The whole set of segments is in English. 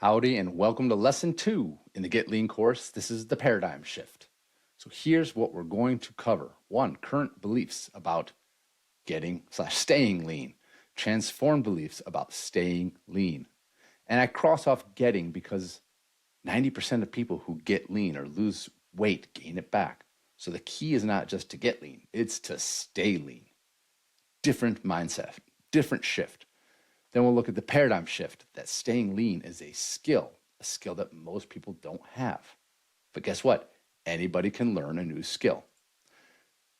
Howdy, and welcome to lesson 2 in the Get Lean course. This is the paradigm shift. So here's what we're going to cover. 1, current beliefs about getting/staying lean. Transformed beliefs about staying lean. And I cross off getting because 90% of people who get lean or lose weight gain it back. So the key is not just to get lean, it's to stay lean. Different mindset, different shift. Then we'll look at the paradigm shift that staying lean is a skill that most people don't have. But guess what? Anybody can learn a new skill.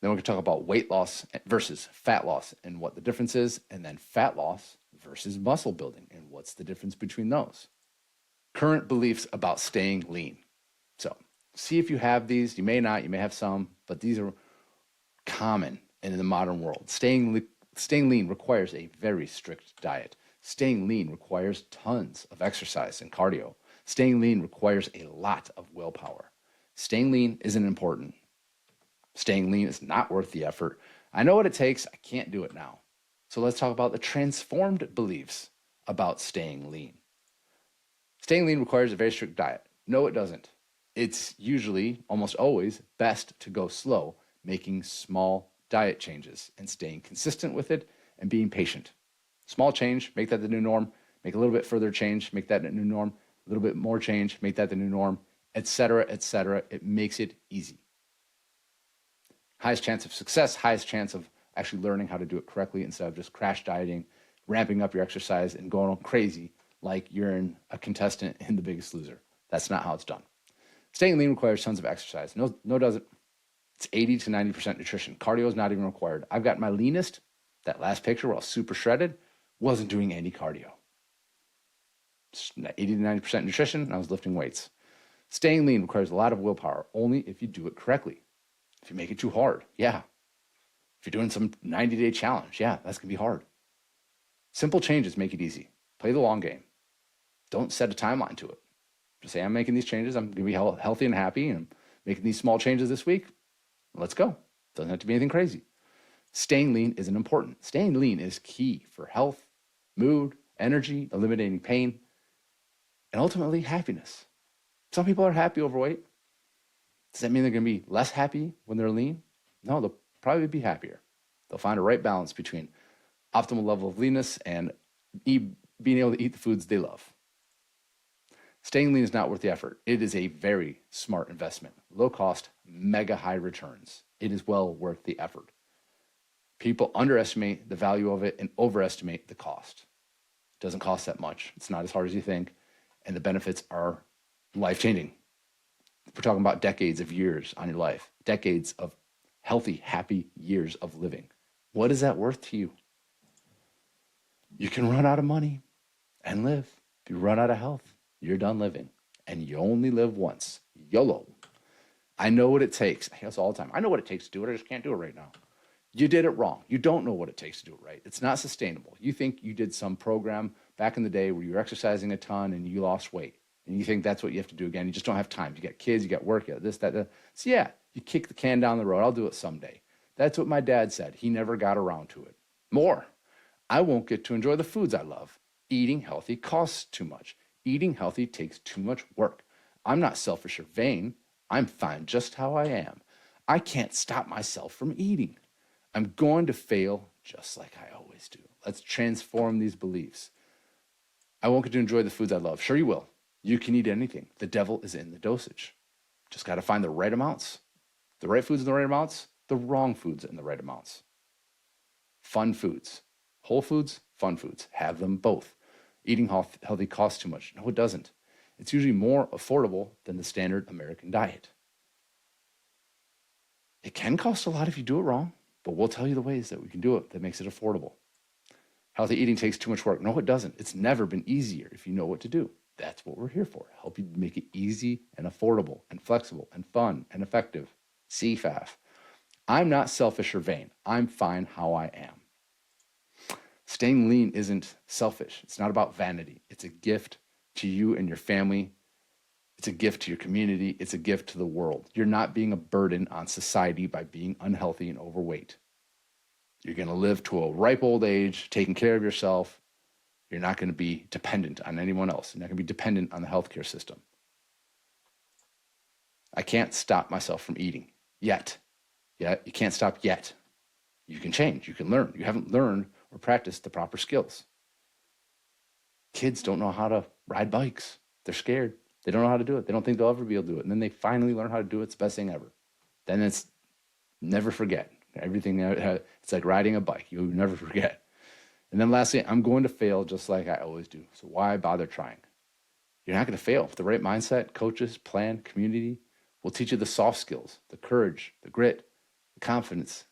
Then we're going to talk about weight loss versus fat loss and what the difference is, and then fat loss versus muscle building and what's the difference between those. Current beliefs about staying lean. So see if you have these. You may not, you may have some, but these are common in the modern world. Staying lean requires a very strict diet. Staying lean requires tons of exercise and cardio. Staying lean requires a lot of willpower. Staying lean isn't important. Staying lean is not worth the effort. I know what it takes. I can't do it now. So let's talk about the transformed beliefs about staying lean. Staying lean requires a very strict diet. No, it doesn't. It's usually, almost always, best to go slow, making small diet changes and staying consistent with it and being patient. Small change, make that the new norm. Make a little bit further change, make that the new norm. A little bit more change, make that the new norm, etc., etc. It makes it easy. Highest chance of success, highest chance of actually learning how to do it correctly instead of just crash dieting, ramping up your exercise and going crazy like you're a contestant in The Biggest Loser. That's not how it's done. Staying lean requires tons of exercise. No, doesn't. It's 80 to 90% nutrition. Cardio is not even required. I've got my leanest, that last picture where I was super shredded, wasn't doing any cardio. 80 to 90% nutrition, and I was lifting weights. Staying lean requires a lot of willpower, only if you do it correctly. If you make it too hard, yeah. If you're doing some 90-day challenge, yeah, that's going to be hard. Simple changes make it easy. Play the long game. Don't set a timeline to it. Just say, I'm making these changes. I'm going to be healthy and happy, and I'm making these small changes this week. Let's go. Doesn't have to be anything crazy. Staying lean isn't important. Staying lean is key for health, mood, energy, eliminating pain, and ultimately happiness. Some people are happy overweight. Does that mean they're going to be less happy when they're lean? No, they'll probably be happier. They'll find a right balance between optimal level of leanness and being able to eat the foods they love. Staying lean is not worth the effort. It is a very smart investment. Low cost, mega high returns. It is well worth the effort. People underestimate the value of it and overestimate the cost. It doesn't cost that much. It's not as hard as you think. And the benefits are life-changing. We're talking about decades of years on your life. Decades of healthy, happy years of living. What is that worth to you? You can run out of money and live. If you run out of health, you're done living. And you only live once. YOLO. I know what it takes. I hear this all the time. I know what it takes to do it. I just can't do it right now. You did it wrong. You don't know what it takes to do it right. It's not sustainable. You think you did some program back in the day where you were exercising a ton and you lost weight. And you think that's what you have to do again. You just don't have time. You got kids, you got work, you got this, that. So yeah, you kick the can down the road. I'll do it someday. That's what my dad said. He never got around to it. More. I won't get to enjoy the foods I love. Eating healthy costs too much. Eating healthy takes too much work. I'm not selfish or vain. I'm fine just how I am. I can't stop myself from eating. I'm going to fail just like I always do. Let's transform these beliefs. I won't get to enjoy the foods I love. Sure you will. You can eat anything. The devil is in the dosage. Just got to find the right amounts. The right foods in the right amounts, the wrong foods in the right amounts. Fun foods. Whole foods, fun foods. Have them both. Eating healthy costs too much. No, it doesn't. It's usually more affordable than the standard American diet. It can cost a lot if you do it wrong, but we'll tell you the ways that we can do it that makes it affordable. Healthy eating takes too much work. No, it doesn't. It's never been easier if you know what to do. That's what we're here for. Help you make it easy and affordable and flexible and fun and effective. CFAF. I'm not selfish or vain. I'm fine how I am. Staying lean isn't selfish. It's not about vanity. It's a gift to you and your family. It's a gift to your community. It's a gift to the world. You're not being a burden on society by being unhealthy and overweight. You're going to live to a ripe old age, taking care of yourself, You're not going to be dependent on anyone else. You're not going to be dependent on the healthcare system. I can't stop myself from eating yet. Yeah, you can't stop yet. You can change. You can learn. You haven't learned or practiced the proper skills. Kids don't know how to ride bikes. They're scared. They don't know how to do it. They don't think they'll ever be able to do it. And then they finally learn how to do it. It's the best thing ever. Then it's never forget. Everything, it's like riding a bike. You'll never forget. And then lastly, I'm going to fail just like I always do. So why bother trying? You're not going to fail. With the right mindset, coaches, plan, community will teach you the soft skills, the courage, the grit, the confidence,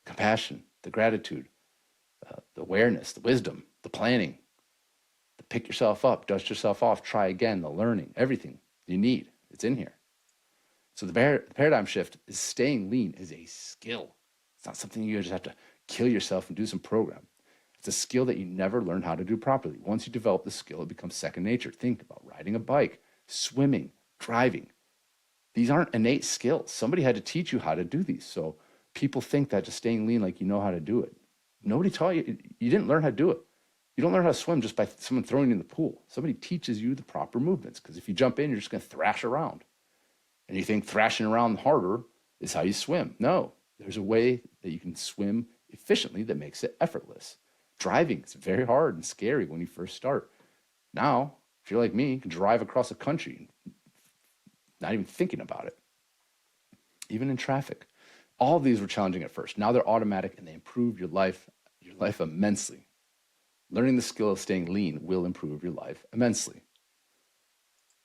compassion, the gratitude, the awareness, the wisdom, the planning, the pick yourself up, dust yourself off, try again, the learning, everything you need. It's in here. So the paradigm shift is staying lean is a skill. It's not something you just have to kill yourself and do some program. It's a skill that you never learned how to do properly. Once you develop the skill, it becomes second nature. Think about riding a bike, swimming, driving. These aren't innate skills. Somebody had to teach you how to do these. So people think that just staying lean, like you know how to do it. Nobody taught you. You didn't learn how to do it. You don't learn how to swim just by someone throwing you in the pool. Somebody teaches you the proper movements, because if you jump in, you're just going to thrash around. And you think thrashing around harder is how you swim. No, there's a way that you can swim efficiently that makes it effortless. Driving is very hard and scary when you first start. Now, if you're like me, you can drive across the country, not even thinking about it. Even in traffic. All of these were challenging at first. Now they're automatic and they improve your life immensely. Learning the skill of staying lean will improve your life immensely.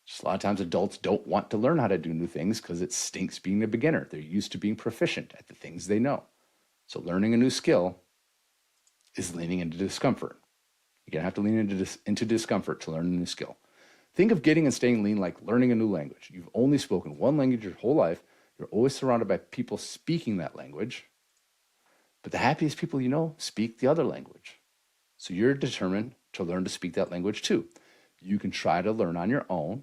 Just a lot of times adults don't want to learn how to do new things because it stinks being a beginner. They're used to being proficient at the things they know. So learning a new skill is leaning into discomfort. You're going to have to lean into discomfort to learn a new skill. Think of getting and staying lean like learning a new language. You've only spoken one language your whole life. You're always surrounded by people speaking that language. But the happiest people you know speak the other language. So you're determined to learn to speak that language too. You can try to learn on your own.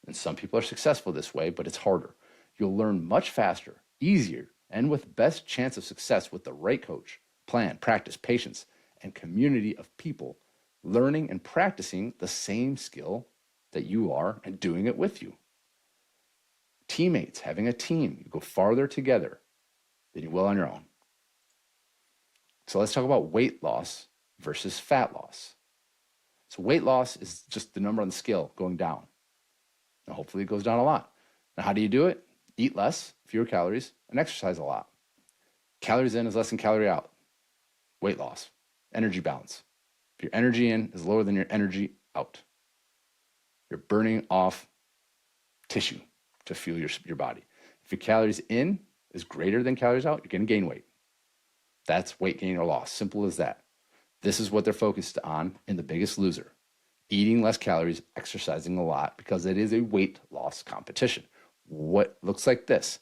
And some people are successful this way, but it's harder. You'll learn much faster, easier, and with best chance of success with the right coach, plan, practice, patience, and community of people learning and practicing the same skill that you are and doing it with you. Teammates, having a team, you go farther together than you will on your own. So let's talk about weight loss versus fat loss. So weight loss is just the number on the scale going down. Now, hopefully it goes down a lot. Now, how do you do it? Eat less, fewer calories, and exercise a lot. Calories in is less than calorie out. Weight loss, energy balance. If your energy in is lower than your energy out, you're burning off tissue to fuel your body. If your calories in is greater than calories out, you're going to gain weight. That's weight gain or loss. Simple as that. This is what they're focused on in The Biggest Loser. Eating less calories, exercising a lot, because it is a weight loss competition. What looks like this?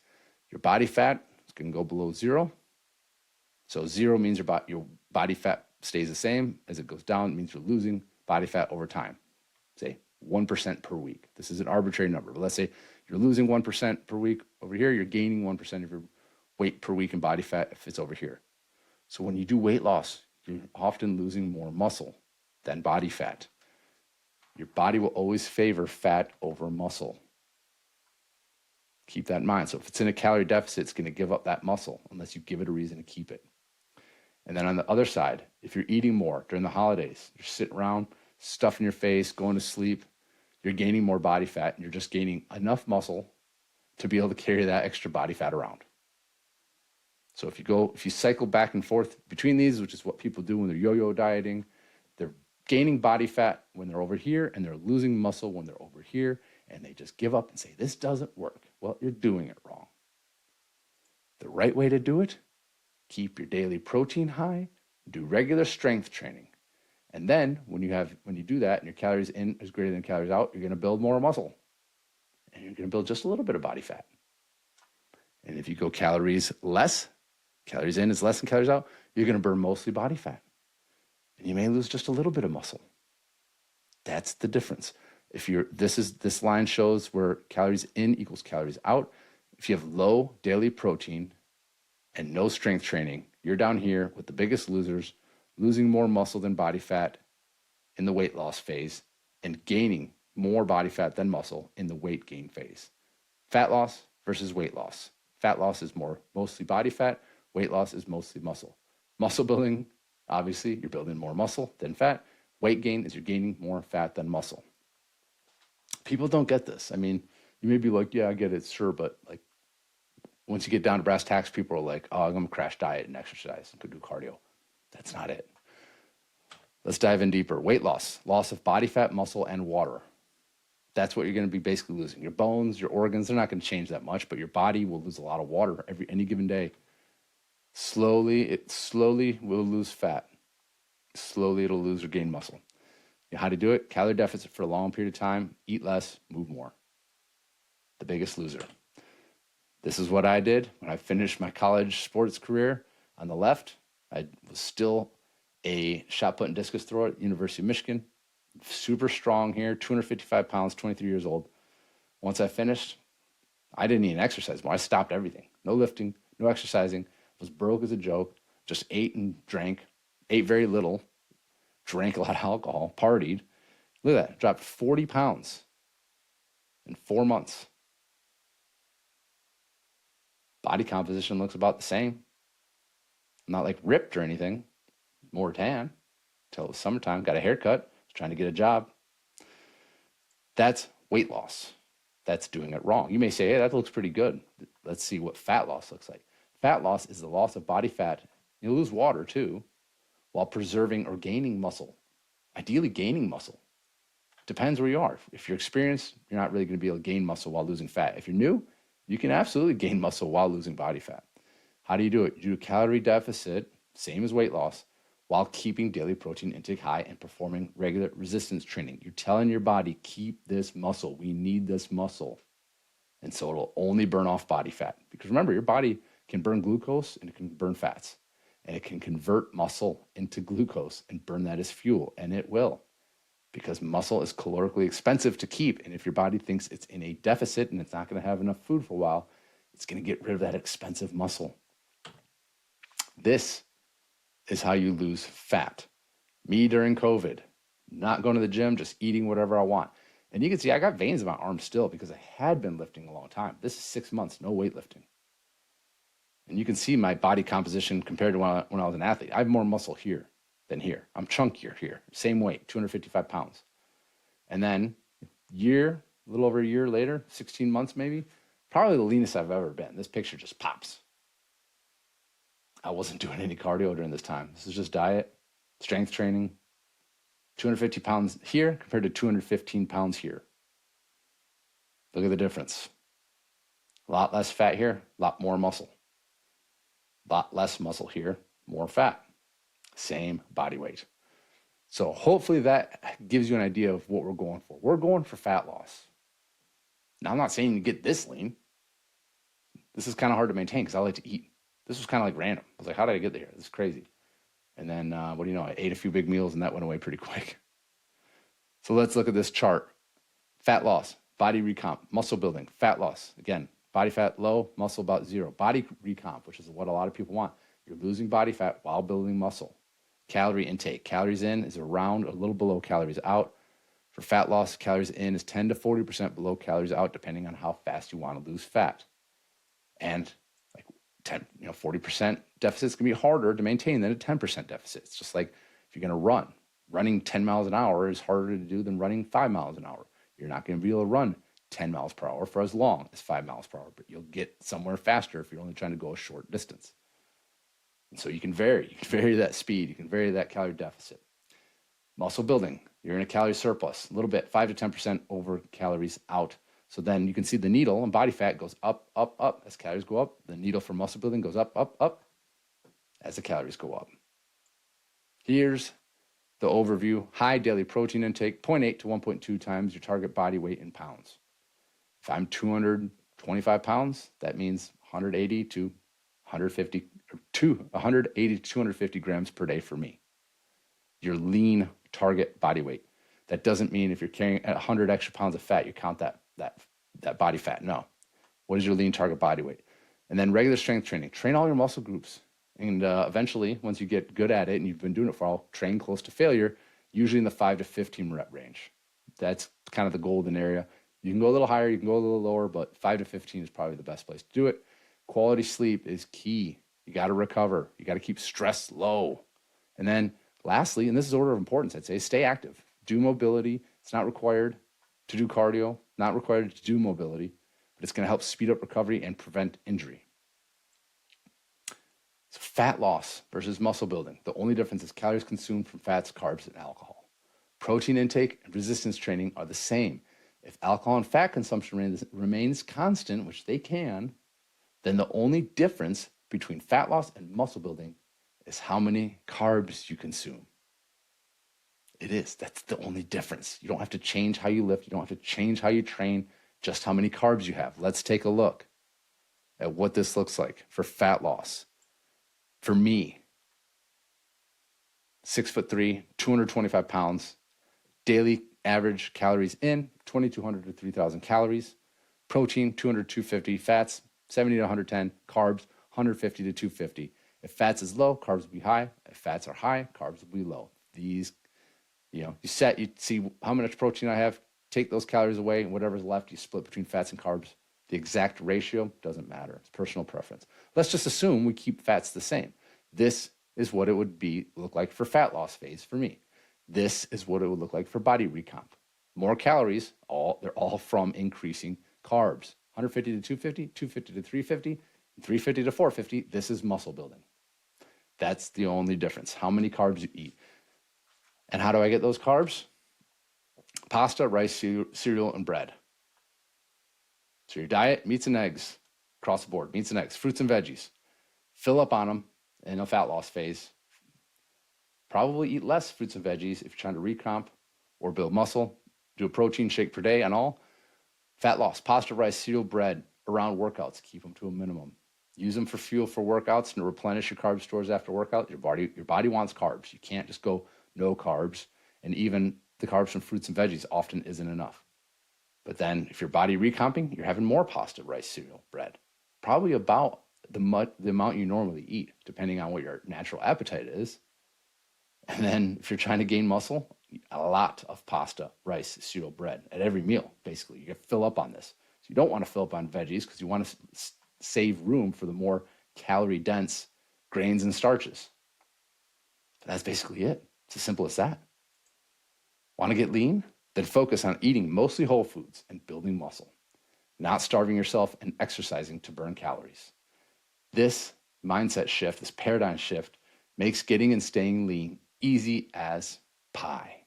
Your body fat is going to go below zero. So zero means your body fat stays the same. As it goes down, it means you're losing body fat over time. Say 1% per week. This is an arbitrary number, but let's say you're losing 1% per week over here. You're gaining 1% of your weight per week in body fat if it's over here. So when you do weight loss, you're often losing more muscle than body fat. Your body will always favor fat over muscle. Keep that in mind. So if it's in a calorie deficit, it's going to give up that muscle unless you give it a reason to keep it. And then on the other side, if you're eating more during the holidays, you're sitting around, stuffing your face, going to sleep, you're gaining more body fat, and you're just gaining enough muscle to be able to carry that extra body fat around. So if you cycle back and forth between these, which is what people do when they're yo-yo dieting, they're gaining body fat when they're over here, and they're losing muscle when they're over here, and they just give up and say, this doesn't work. Well, you're doing it wrong. The right way to do it, keep your daily protein high, do regular strength training. And then when you do that and your calories in is greater than calories out, you're going to build more muscle. And you're going to build just a little bit of body fat. And if you go calories in is less than calories out, you're going to burn mostly body fat. And you may lose just a little bit of muscle. That's the difference. This line shows where calories in equals calories out. If you have low daily protein and no strength training, you're down here with the biggest losers, losing more muscle than body fat in the weight loss phase and gaining more body fat than muscle in the weight gain phase. Fat loss versus weight loss. Fat loss is mostly body fat. Weight loss is mostly muscle. Muscle building, obviously, you're building more muscle than fat. Weight gain is you're gaining more fat than muscle. People don't get this. I mean, you may be like, yeah, I get it, sure, but like once you get down to brass tacks, people are like, oh, I'm going to crash diet and exercise and go do cardio. That's not it. Let's dive in deeper. Weight loss, loss of body fat, muscle, and water. That's what you're going to be basically losing. Your bones, your organs, they're not going to change that much, but your body will lose a lot of water any given day. It slowly will lose fat. Slowly it'll lose or gain muscle. How to do it? Calorie deficit for a long period of time. Eat less, move more. The biggest loser. This is what I did when I finished my college sports career. On the left, I was still a shot put and discus thrower at the University of Michigan. Super strong here, 255 pounds, 23 years old. Once I finished, I didn't even exercise more. I stopped everything. No lifting, no exercising. Was broke as a joke. Just ate and drank. Ate very little. Drank a lot of alcohol. Partied. Look at that. Dropped 40 pounds in 4 months. Body composition looks about the same. I'm not like ripped or anything. More tan. Until it was summertime. Got a haircut. Was trying to get a job. That's weight loss. That's doing it wrong. You may say, hey, that looks pretty good. Let's see what fat loss looks like. Fat loss is the loss of body fat. You lose water too, while preserving or gaining muscle. Ideally gaining muscle. Depends where you are. If you're experienced, you're not really going to be able to gain muscle while losing fat. If you're new, you can absolutely gain muscle while losing body fat. How do you do it? You do a calorie deficit, same as weight loss, while keeping daily protein intake high and performing regular resistance training. You're telling your body, keep this muscle. We need this muscle. And so it'll only burn off body fat. Because remember, your body can burn glucose and it can burn fats. And it can convert muscle into glucose and burn that as fuel. And it will. Because muscle is calorically expensive to keep. And if your body thinks it's in a deficit and it's not going to have enough food for a while, it's going to get rid of that expensive muscle. This is how you lose fat. Me during COVID, not going to the gym, just eating whatever I want. And you can see I got veins in my arms still because I had been lifting a long time. This is 6 months, no weightlifting. And you can see my body composition compared to when I was an athlete. I have more muscle here than here. I'm chunkier here. Same weight, 255 pounds. And then a little over a year later, 16 months maybe, probably the leanest I've ever been. This picture just pops. I wasn't doing any cardio during this time. This is just diet, strength training, 250 pounds here compared to 215 pounds here. Look at the difference. A lot less fat here, a lot more muscle. A lot less muscle here, more fat. Same body weight. So hopefully that gives you an idea of what we're going for. We're going for fat loss. Now, I'm not saying you get this lean. This is kind of hard to maintain because I like to eat. This was kind of like random. I was like, how did I get there? This is crazy. And then, what do you know? I ate a few big meals and that went away pretty quick. So let's look at this chart. Fat loss, body recomp, muscle building, fat loss. Again, body fat low, muscle about zero. Body recomp, which is what a lot of people want. You're losing body fat while building muscle. Calorie intake. Calories in is around a little below calories out. For fat loss, calories in is 10 to 40% below calories out, depending on how fast you want to lose fat. And 40% deficit is going to be harder to maintain than a 10% deficit. It's just like if you're going to run. Running 10 miles an hour is harder to do than running 5 miles an hour. You're not going to be able to run 10 miles per hour for as long as 5 miles per hour, but you'll get somewhere faster if you're only trying to go a short distance. And so you can vary. You can vary that speed. You can vary that calorie deficit. Muscle building. You're in a calorie surplus, a little bit, 5 to 10% over calories out. So then you can see the needle and body fat goes up, up, up. As calories go up, the needle for muscle building goes up, up, up as the calories go up. Here's the overview. High daily protein intake, 0.8 to 1.2 times your target body weight in pounds. If I'm 225 pounds, that means 180 to 250 grams per day for me. Your lean target body weight. That doesn't mean if you're carrying 100 extra pounds of fat, you count that body fat. No. What is your lean target body weight? And then regular strength training. Train all your muscle groups. And eventually, once you get good at it and you've been doing it for a while, train close to failure, usually in the 5 to 15 rep range. That's kind of the golden area. You can go a little higher, you can go a little lower, but 5 to 15 is probably the best place to do it. Quality sleep is key. You got to recover. You got to keep stress low. And then lastly, and this is order of importance, I'd say, stay active. Do mobility. It's not required to do cardio, not required to do mobility, but it's going to help speed up recovery and prevent injury. So fat loss versus muscle building. The only difference is calories consumed from fats, carbs, and alcohol. Protein intake and resistance training are the same. If alcohol and fat consumption remains constant, which they can, then the only difference between fat loss and muscle building is how many carbs you consume. It is. That's the only difference. You don't have to change how you lift. You don't have to change how you train, just how many carbs you have. Let's take a look at what this looks like for fat loss. For me, 6'3", 225 pounds, daily average calories in, 2,200 to 3,000 calories, protein, 200 to 250, fats, 70 to 110, carbs, 150 to 250. If fats is low, carbs will be high. If fats are high, carbs will be low. These, you see how much protein I have, take those calories away, and whatever's left, you split between fats and carbs. The exact ratio doesn't matter. It's personal preference. Let's just assume we keep fats the same. This is what it would look like for fat loss phase for me. This is what it would look like for body recomp. More calories, they're all from increasing carbs. 150 to 250, 250 to 350, and 350 to 450. This is muscle building. That's the only difference, how many carbs you eat. And how do I get those carbs? Pasta, rice, cereal, and bread. So your diet, meats and eggs, across the board, meats and eggs, fruits and veggies. Fill up on them in a fat loss phase. Probably eat less fruits and veggies if you're trying to recomp or build muscle. Do a protein shake per day on all. Fat loss, pasta, rice, cereal, bread around workouts. Keep them to a minimum. Use them for fuel for workouts and to replenish your carb stores after workout. Your body wants carbs. You can't just go no carbs. And even the carbs from fruits and veggies often isn't enough. But then if your body recomping, you're having more pasta, rice, cereal, bread. Probably about the amount you normally eat, depending on what your natural appetite is. And then if you're trying to gain muscle, a lot of pasta, rice, cereal, bread at every meal, basically. You can fill up on this. So you don't want to fill up on veggies because you want to save room for the more calorie-dense grains and starches. But that's basically it. It's as simple as that. Want to get lean? Then focus on eating mostly whole foods and building muscle, not starving yourself and exercising to burn calories. This mindset shift, this paradigm shift, makes getting and staying lean easy as pie.